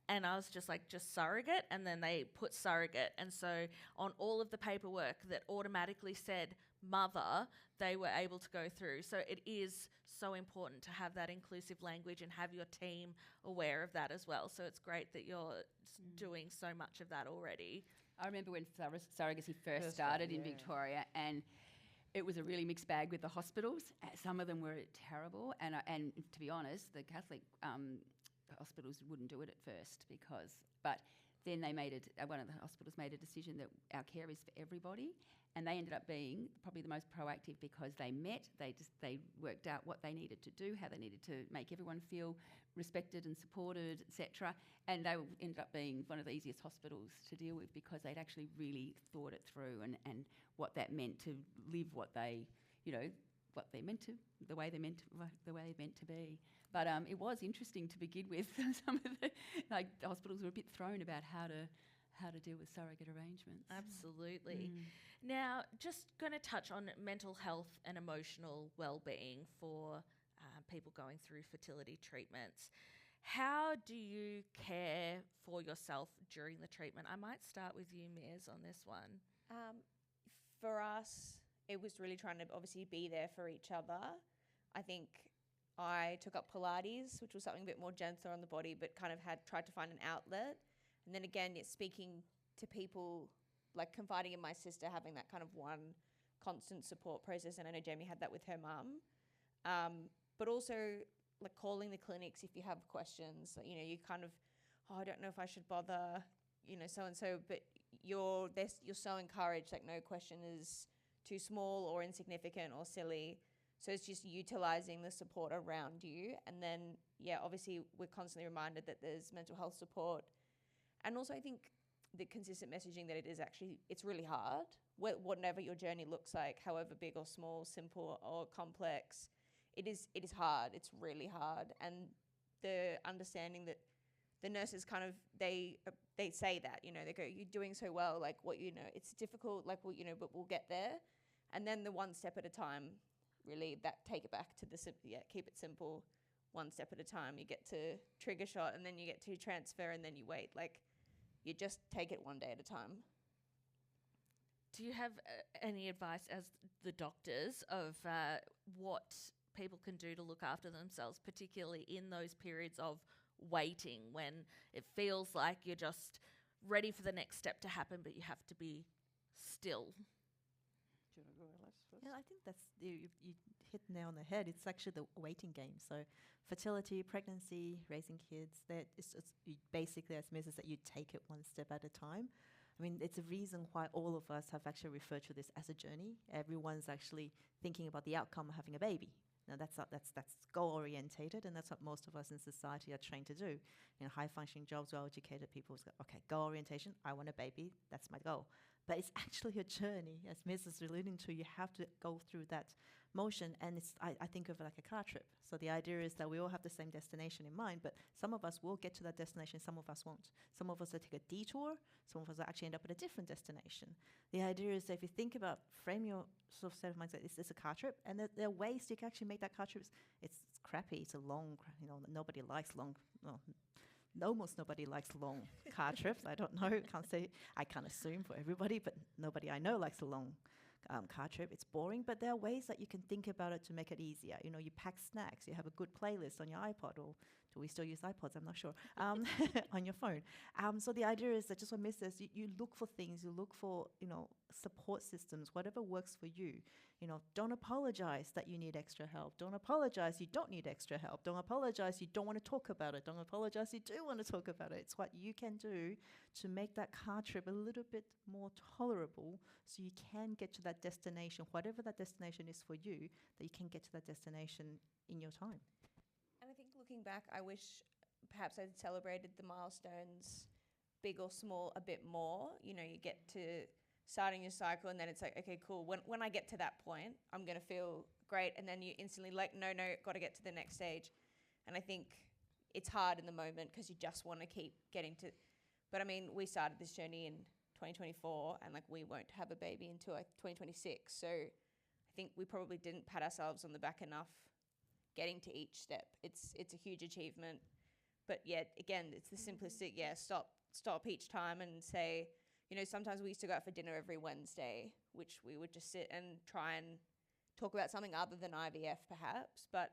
And I was just like, just surrogate, and then they put surrogate. And so on all of the paperwork that automatically said mother, they were able to go through. So it is so important to have that inclusive language and have your team aware of that as well. So it's great that you're doing so much of that already. I remember when surrogacy first started in Victoria, and it was a really mixed bag with the hospitals. Some of them were terrible, and to be honest, the Catholic hospitals wouldn't do it at first but then one of the hospitals made a decision that our care is for everybody, and they ended up being probably the most proactive because they worked out what they needed to do, how they needed to make everyone feel respected and supported, etc. And they ended up being one of the easiest hospitals to deal with because they'd actually really thought it through and what that meant to live what they meant to, the way they meant to be. But it was interesting to begin with. Some of the hospitals were a bit thrown about how to deal with surrogate arrangements. Absolutely. Now, just going to touch on mental health and emotional well-being for people going through fertility treatments. How do you care for yourself during the treatment? I might start with you, Miz, on this one. For us, it was really trying to obviously be there for each other. I think I took up Pilates, which was something a bit more gentler on the body, but kind of had tried to find an outlet. And then again, it's speaking to people, like confiding in my sister, having that kind of one constant support process. And I know Jamie had that with her mum. But also like calling the clinics if you have questions. Like, you know, you kind of, oh, I don't know if I should bother, you know, so and so, but you're so encouraged. Like no question is too small or insignificant or silly. So it's just utilizing the support around you. And then, yeah, obviously we're constantly reminded that there's mental health support. And also I think the consistent messaging that it's really hard. Whatever your journey looks like, however big or small, simple or complex, it is hard. It's really hard. And the understanding that the nurses kind of, they say that, you know, they go, you're doing so well, like what, you know, it's difficult, like, well, you know, but we'll get there. And then the one step at a time, really, that take it back to the keep it simple, one step at a time. You get to trigger shot and then you get to transfer and then you wait. Like you just take it one day at a time. Do you have any advice as the doctors of what people can do to look after themselves, particularly in those periods of waiting when it feels like you're just ready for the next step to happen, but you have to be still? Do you want to go, Alice, first? Yeah, I think that's you hit the nail on the head. It's actually the waiting game. So fertility, pregnancy, raising kids, it's basically, as Mrs. that you take it one step at a time. I mean, it's a reason why all of us have actually referred to this as a journey. Everyone's actually thinking about the outcome of having a baby. Now that's goal orientated, and that's what most of us in society are trained to do. You know, high functioning jobs, well educated people go, okay, goal orientation. I want a baby. That's my goal. But it's actually a journey, as Mrs. is alluding to. You have to go through that motion, and I think of it like a car trip. So the idea is that we all have the same destination in mind, but some of us will get to that destination, some of us won't. Some of us will take a detour, some of us will actually end up at a different destination. The idea is that if you think about, frame your sort of set of mindset, it's a car trip, and there are ways you can actually make that car trip. It's crappy, it's a long, you know, nobody likes long, almost nobody likes long car trips. I don't know, I can't assume for everybody, but nobody I know likes a long car trip. It's boring, but there are ways that you can think about it to make it easier. You know, you pack snacks, you have a good playlist on your iPod, or do we still use iPods? I'm not sure. On your phone. So the idea is that, just what Miss says, you look for things, you look for, you know, support systems, whatever works for you. You know, don't apologize that you need extra help. Don't apologize you don't need extra help. Don't apologize you don't want to talk about it. Don't apologize you do want to talk about it. It's what you can do to make that car trip a little bit more tolerable, so you can get to that destination, whatever that destination is for you, that you can get to that destination in your time. And I think looking back, I wish perhaps I'd celebrated the milestones, big or small, a bit more. You know, you get to starting your cycle and then it's like, okay, cool. When I get to that point, I'm going to feel great. And then you instantly like, no, got to get to the next stage. And I think it's hard in the moment because you just want to keep getting to, but I mean, we started this journey in 2024 and like we won't have a baby until like 2026. So I think we probably didn't pat ourselves on the back enough getting to each step. It's a huge achievement. But yet again, it's the simplistic, stop each time and say, you know, sometimes we used to go out for dinner every Wednesday, which we would just sit and try and talk about something other than IVF perhaps. But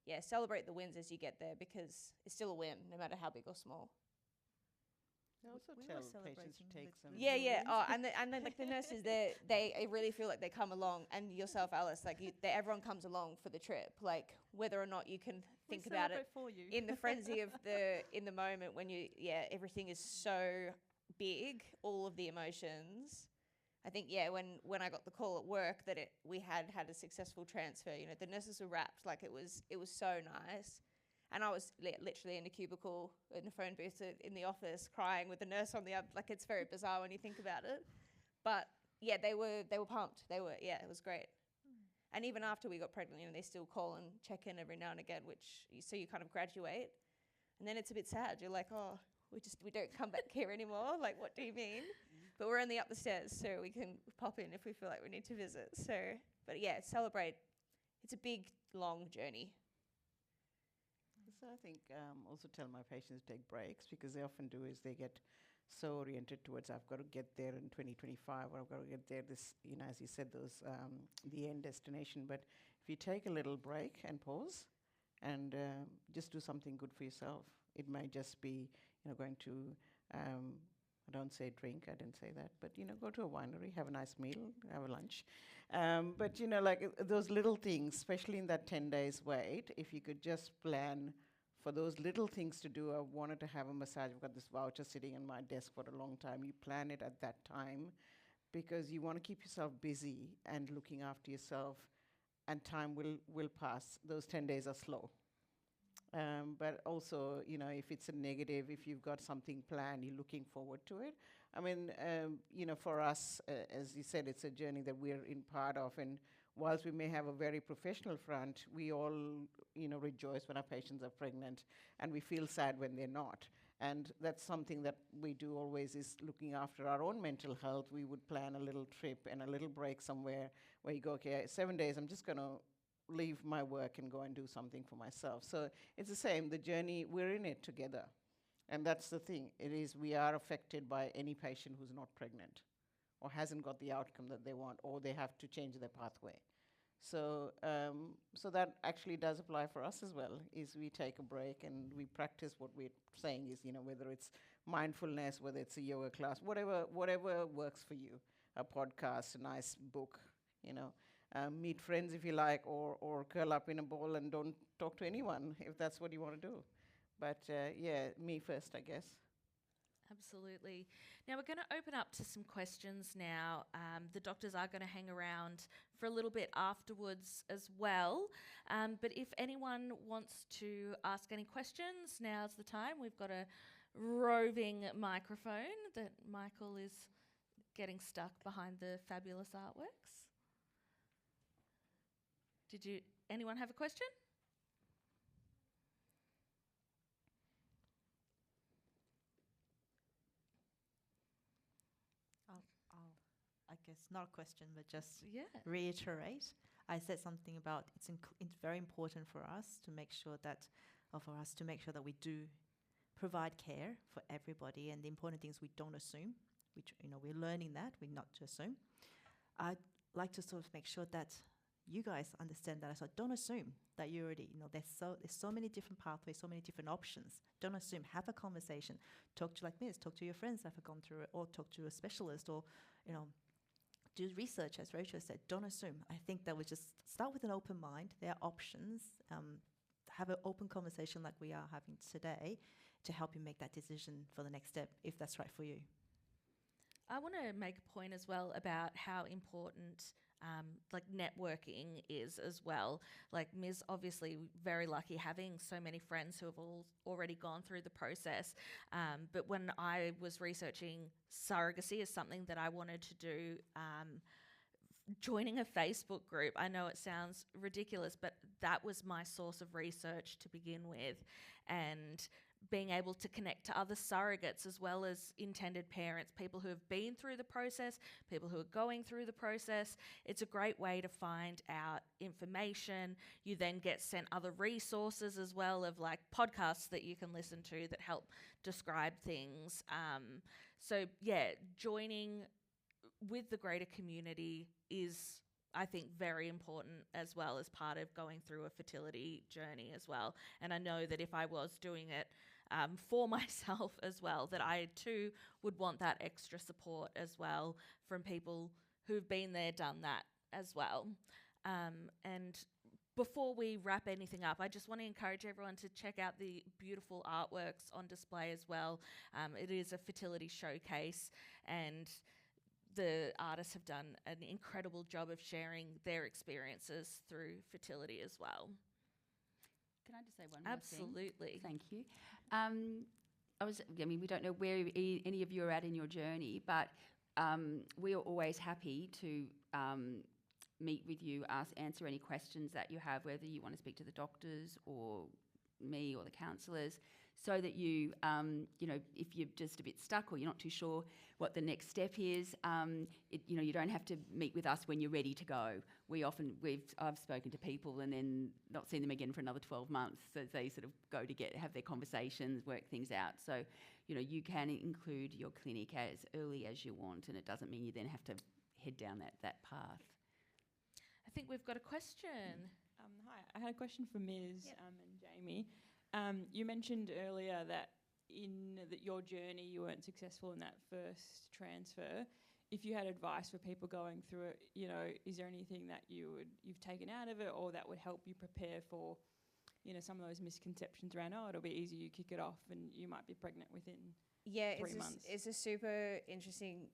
yeah, celebrate the wins as you get there, because it's still a win, no matter how big or small. Also We tell were patients to take some. Yeah. Oh, and then like the nurses, they really feel like they come along, and yourself, Alice, like everyone comes along for the trip. Like whether or not you can think about it for you. in the frenzy of in the moment when everything is so big, all of the emotions. I think when I got the call at work that we had a successful transfer, you know, the nurses were wrapped, like it was so nice. And I was literally in a cubicle in a phone booth in the office crying with the nurse on the other. Like, it's very bizarre when you think about it. But yeah, they were pumped. It was great. And even after we got pregnant, you know, they still call and check in every now and again, so you kind of graduate. And then it's a bit sad. You're like, oh, we don't come back here anymore. Like, what do you mean? But we're only up the stairs, so we can pop in if we feel like we need to visit. So, but yeah, celebrate. It's a big, long journey. So I think also tell my patients to take breaks, because they often do is they get so oriented towards, I've got to get there in 2025, or I've got to get there this, you know, as you said, those the end destination. But if you take a little break and pause and just do something good for yourself. It might just be, going to, I don't say drink, I didn't say that, but, go to a winery, have a nice meal, have a lunch. But, those little things, especially in that 10 days wait, if you could just plan for those little things to do. I wanted to have a massage. I've got this voucher sitting on my desk for a long time. You plan it at that time because you want to keep yourself busy and looking after yourself, and time will pass. Those 10 days are slow. But also, if it's a negative, if you've got something planned, you're looking forward to it. I mean, for us, as you said, it's a journey that we're in part of. And whilst we may have a very professional front, we all, rejoice when our patients are pregnant, and we feel sad when they're not. And that's something that we do always, is looking after our own mental health. We would plan a little trip and a little break somewhere where you go, okay, 7 days, I'm just going to leave my work and go and do something for myself. So it's the same, the journey, we're in it together. And that's the thing, we are affected by any patient who's not pregnant or hasn't got the outcome that they want, or they have to change their pathway. So so that actually does apply for us as well, is we take a break and we practice what we're saying is, whether it's mindfulness, whether it's a yoga class, whatever works for you, a podcast, a nice book, meet friends if you like, or curl up in a ball and don't talk to anyone if that's what you want to do. But me first, I guess. Absolutely. Now we're going to open up to some questions now. The doctors are going to hang around for a little bit afterwards as well. But if anyone wants to ask any questions, now's the time. We've got a roving microphone that Michael is getting stuck behind the fabulous artworks. Anyone have a question? I guess not a question, but just Yeah. reiterate. I said something about it's very important for us to make sure that, we do provide care for everybody, and the important thing is we don't assume. We're learning that we not to assume. I'd like to sort of make sure that you guys understand that. So don't assume that you already, there's so many different pathways, so many different options. Don't assume. Have a conversation. Talk to, like Miss, talk to your friends that have gone through it, or talk to a specialist, or do research, as Rachel said. Don't assume. I think that we just start with an open mind. There are options. Have an open conversation like we are having today to help you make that decision for the next step, if that's right for you. I want to make a point as well about how important networking is as well. Like Ms. obviously very lucky having so many friends who have all already gone through the process. But when I was researching surrogacy as something that I wanted to do, joining a Facebook group, I know it sounds ridiculous, but that was my source of research to begin with. And being able to connect to other surrogates as well as intended parents, people who have been through the process, people who are going through the process. It's a great way to find out information. You then get sent other resources as well, of like podcasts that you can listen to that help describe things. So joining with the greater community is, I think, very important as well as part of going through a fertility journey as well. And I know that if I was doing it for myself as well, that I too would want that extra support as well from people who've been there, done that as well. And before we wrap anything up, I just want to encourage everyone to check out the beautiful artworks on display as well. It is a fertility showcase, and the artists have done an incredible job of sharing their experiences through fertility as well. Can I just say one more thing? Absolutely. Thank you. We don't know where any of you are at in your journey, but we are always happy to meet with you, answer any questions that you have, whether you want to speak to the doctors or me or the counsellors, so that you, if you're just a bit stuck or you're not too sure what the next step is, you don't have to meet with us when you're ready to go. I've spoken to people and then not seen them again for another 12 months, so they sort of go to have their conversations, work things out. So, you can include your clinic as early as you want, and it doesn't mean you then have to head down that path. I think we've got a question. Hi, I had a question for Ms. Yep. And Jamie. You mentioned earlier that in your journey you weren't successful in that first transfer. If you had advice for people going through it, you know, is there anything that you've taken out of it, or that would help you prepare for, you know, some of those misconceptions around, oh, it'll be easy, you kick it off and you might be pregnant within 3 months? It's a super interesting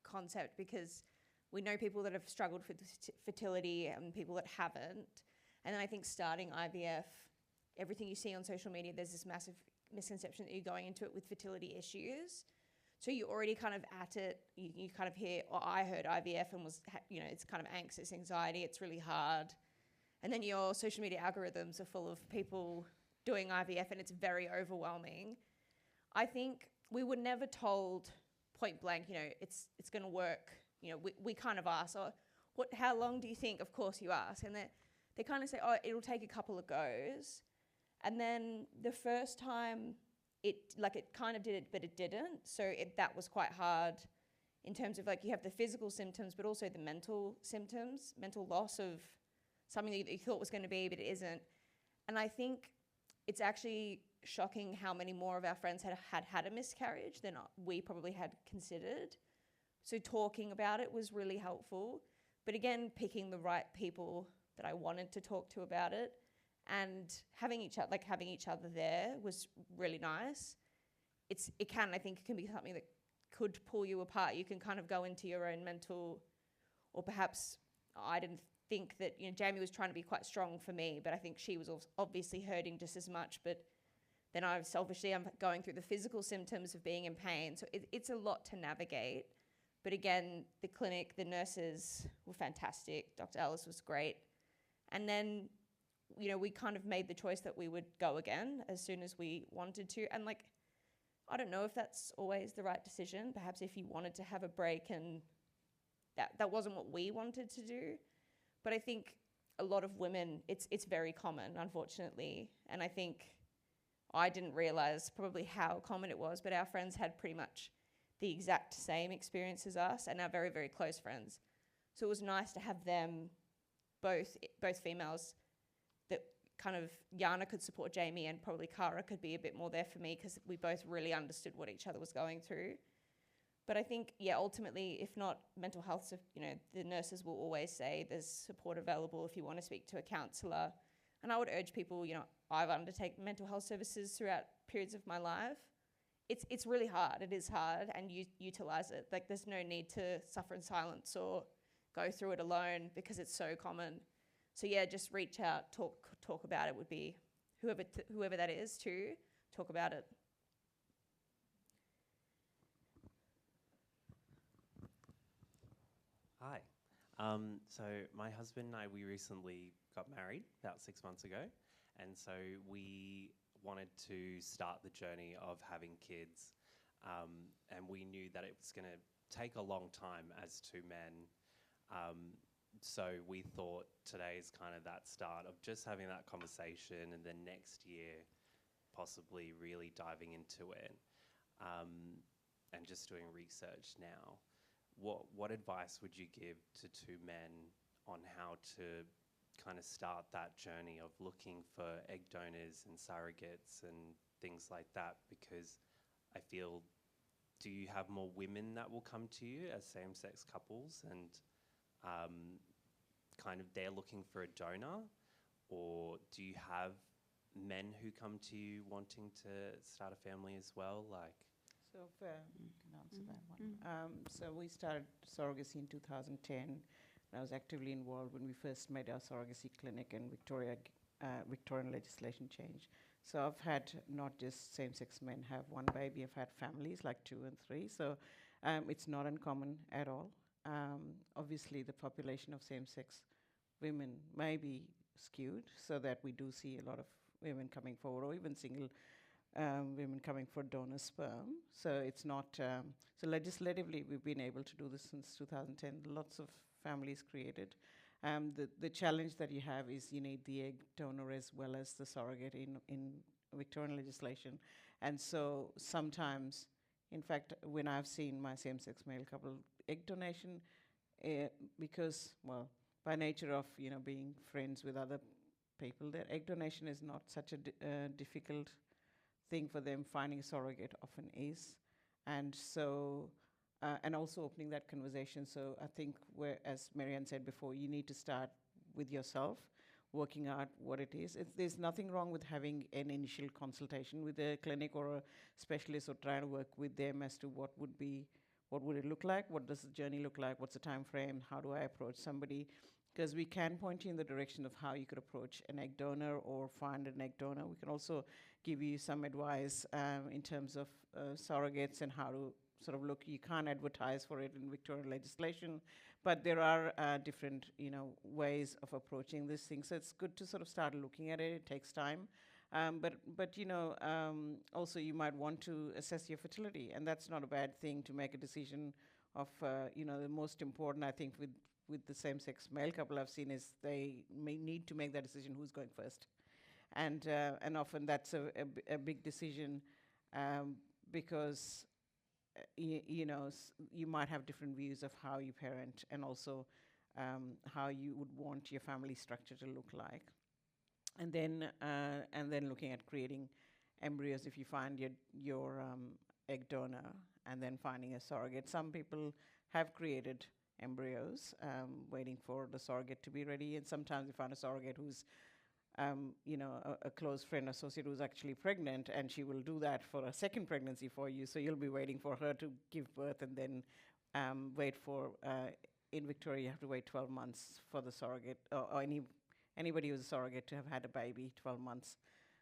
concept, because we know people that have struggled with fertility and people that haven't. And then I think starting IVF, everything you see on social media, there's this massive misconception that you're going into it with fertility issues. So you're already kind of at it. You kind of hear, or I heard IVF and was, you know, it's kind of anxious anxiety. It's really hard. And then your social media algorithms are full of people doing IVF, and it's very overwhelming. I think we were never told point blank, you know, it's going to work. You know, we kind of ask, oh, how long do you think? Of course you ask. And they kind of say, oh, it'll take a couple of goes. And then the first time, it kind of did it, but it didn't. So that was quite hard in terms of, like, you have the physical symptoms, but also the mental symptoms, mental loss of something that you thought was going to be, but it isn't. And I think it's actually shocking how many more of our friends had a miscarriage than we probably had considered. So talking about it was really helpful. But again, picking the right people that I wanted to talk to about it, and having each other there was really nice. I think it can be something that could pull you apart. You can kind of go into your own mental, or perhaps I didn't think that, you know, Jamie was trying to be quite strong for me, but I think she was obviously hurting just as much. But then I'm going through the physical symptoms of being in pain. So it's a lot to navigate. But again, the clinic, the nurses were fantastic. Dr. Alice was great. And then, you know, we kind of made the choice that we would go again as soon as we wanted to. And, like, I don't know if that's always the right decision. Perhaps if you wanted to have a break, and that wasn't what we wanted to do. But I think a lot of women, it's very common, unfortunately. And I think I didn't realise probably how common it was, but our friends had pretty much the exact same experience as us, and our very, very close friends. So it was nice to have them, both females, that kind of, Yana could support Jamie, and probably Cara could be a bit more there for me, because we both really understood what each other was going through. But I think, yeah, ultimately, if not mental health, you know, the nurses will always say there's support available if you want to speak to a counsellor. And I would urge people, you know, I've undertaken mental health services throughout periods of my life. It's really hard. It is hard, and you utilise it. Like, there's no need to suffer in silence or go through it alone, because it's so common. So yeah, just reach out, talk about it. Would be whoever that is, to talk about it. Hi. So my husband and I, we recently got married about 6 months ago, and so we wanted to start the journey of having kids, and we knew that it was going to take a long time as two men. So we thought today is kind of that start of just having that conversation, and then next year possibly really diving into it, and just doing research now. What advice would you give to two men on how to kind of start that journey of looking for egg donors and surrogates and things like that? Because I feel, do you have more women that will come to you as same-sex couples, and kind of they're looking for a donor, or do you have men who come to you wanting to start a family as well? Like, so I can answer that one. So we started surrogacy in 2010. I was actively involved when we first made our surrogacy clinic, and Victorian legislation changed. So I've had not just same-sex men have one baby, I've had families like 2 and 3. So it's not uncommon at all. Obviously, the population of same-sex women may be skewed, so that we do see a lot of women coming forward, or even single women coming for donor sperm. So it's not, so legislatively we've been able to do this since 2010. Lots of families created. The challenge that you have is you need the egg donor as well as the surrogate in Victorian legislation. And so sometimes, in fact, when I've seen my same-sex male couple, egg donation, because, well, by nature of, being friends with other people that egg donation is not such a difficult thing for them. Finding a surrogate often is. And so, and also opening that conversation. So I think, as Marianne said before, you need to start with yourself, working out what it is. There's nothing wrong with having an initial consultation with a clinic or a specialist, or trying to work with them as to what would it look like, what does the journey look like, what's the time frame, how do I approach somebody? Because we can point you in the direction of how you could approach an egg donor or find an egg donor. We can also give you some advice in terms of surrogates and how to sort of look. You can't advertise for it in Victorian legislation, but there are different, ways of approaching this thing. So it's good to sort of start looking at it. It takes time. But also you might want to assess your fertility, and that's not a bad thing to make a decision of, the most important, I think, with the same-sex male couple I've seen is they may need to make that decision who's going first. And often that's a big decision because, you might have different views of how you parent, and also how you would want your family structure to look like. And then looking at creating embryos if you find your egg donor, and then finding a surrogate. Some people have created embryos, waiting for the surrogate to be ready, and sometimes you find a surrogate who's a close friend, associate who's actually pregnant, and she will do that for a second pregnancy for you. So you'll be waiting for her to give birth, and then wait for, in Victoria, you have to wait 12 months for the surrogate, or anybody who's a surrogate to have had a baby 12 months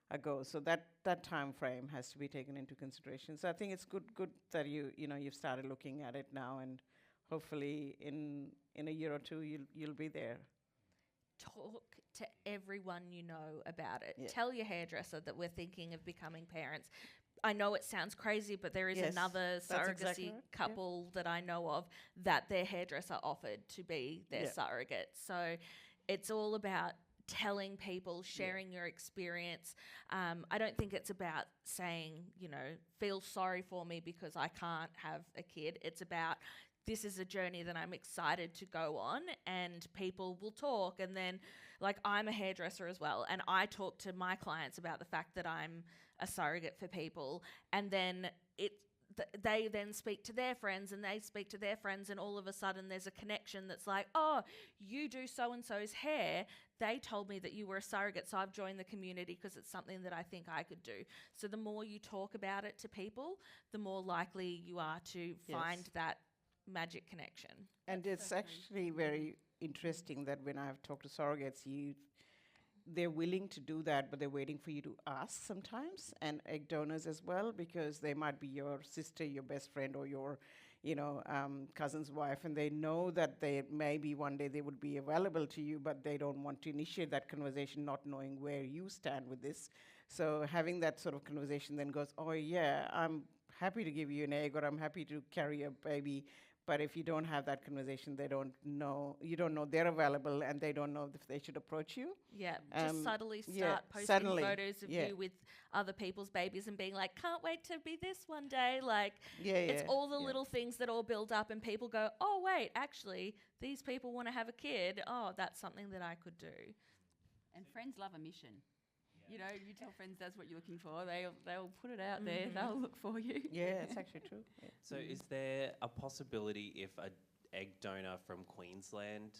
ago. So that time frame has to be taken into consideration. So I think it's good that you've started looking at it now, and hopefully in a year or two you'll be there. Talk to everyone you know about it. Yeah. Tell your hairdresser that we're thinking of becoming parents. I know it sounds crazy, but there is Yes, another that's surrogacy exactly right. couple that I know of that their hairdresser offered to be their Yeah. surrogate. So it's all about telling people, sharing your experience. I don't think it's about saying, feel sorry for me because I can't have a kid. It's about, this is a journey that I'm excited to go on, and people will talk. And then, I'm a hairdresser as well, and I talk to my clients about the fact that I'm a surrogate for people, and then they then speak to their friends, and they speak to their friends, and all of a sudden there's a connection that's like, oh, you do so-and-so's hair. They told me that you were a surrogate, so I've joined the community because it's something that I think I could do. So the more you talk about it to people, the more likely you are to find that magic connection. And it's actually very interesting that when I've talked to surrogates, they're willing to do that, but they're waiting for you to ask sometimes, and egg donors as well, because they might be your sister, your best friend, or your cousin's wife, and they know that they maybe one day they would be available to you, but they don't want to initiate that conversation not knowing where you stand with this. So having that sort of conversation then goes, oh yeah, I'm happy to give you an egg, or I'm happy to carry a baby. But if you don't have that conversation, you don't know they're available, and they don't know if they should approach you. Yeah, just subtly start posting photos of you with other people's babies and being like, can't wait to be this one day. It's all the little things that all build up, and people go, oh, wait, actually, these people want to have a kid. Oh, that's something that I could do. And friends love a mission. You tell friends that's what you're looking for. They'll put it out there. They'll look for you. Yeah, it's actually true. Yeah. So is there a possibility if an egg donor from Queensland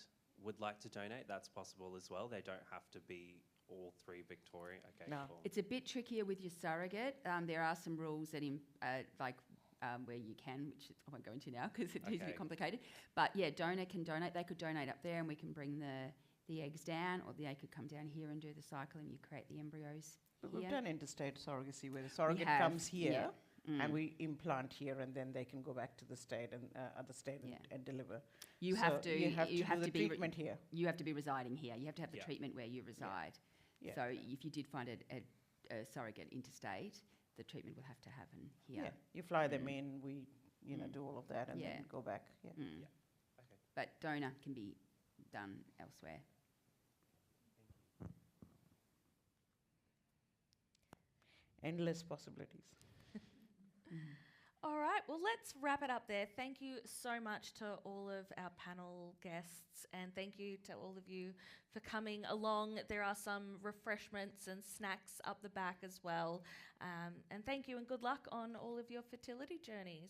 would like to donate, that's possible as well? They don't have to be all three Victorian? Okay, No. cool. It's a bit trickier with your surrogate. There are some rules that where you can, which I won't go into now because it is a bit complicated. But yeah, donor can donate. They could donate up there, and we can bring the eggs down, or they could come down here and do the cycle, and you create the embryos. But here. we've done interstate surrogacy where the surrogate comes here, and we implant here, and then they can go back to the state and other state and deliver. You have to do the treatment here. You have to be residing here. You have to have the treatment where you reside. Yeah. So if you did find a surrogate interstate, the treatment will have to happen here. Yeah, you fly them in, we do all of that, and then go back. Yeah. Okay. But donor can be done elsewhere. Endless possibilities. All right, well, let's wrap it up there. Thank you so much to all of our panel guests, and thank you to all of you for coming along. There are some refreshments and snacks up the back as well. And thank you and good luck on all of your fertility journeys.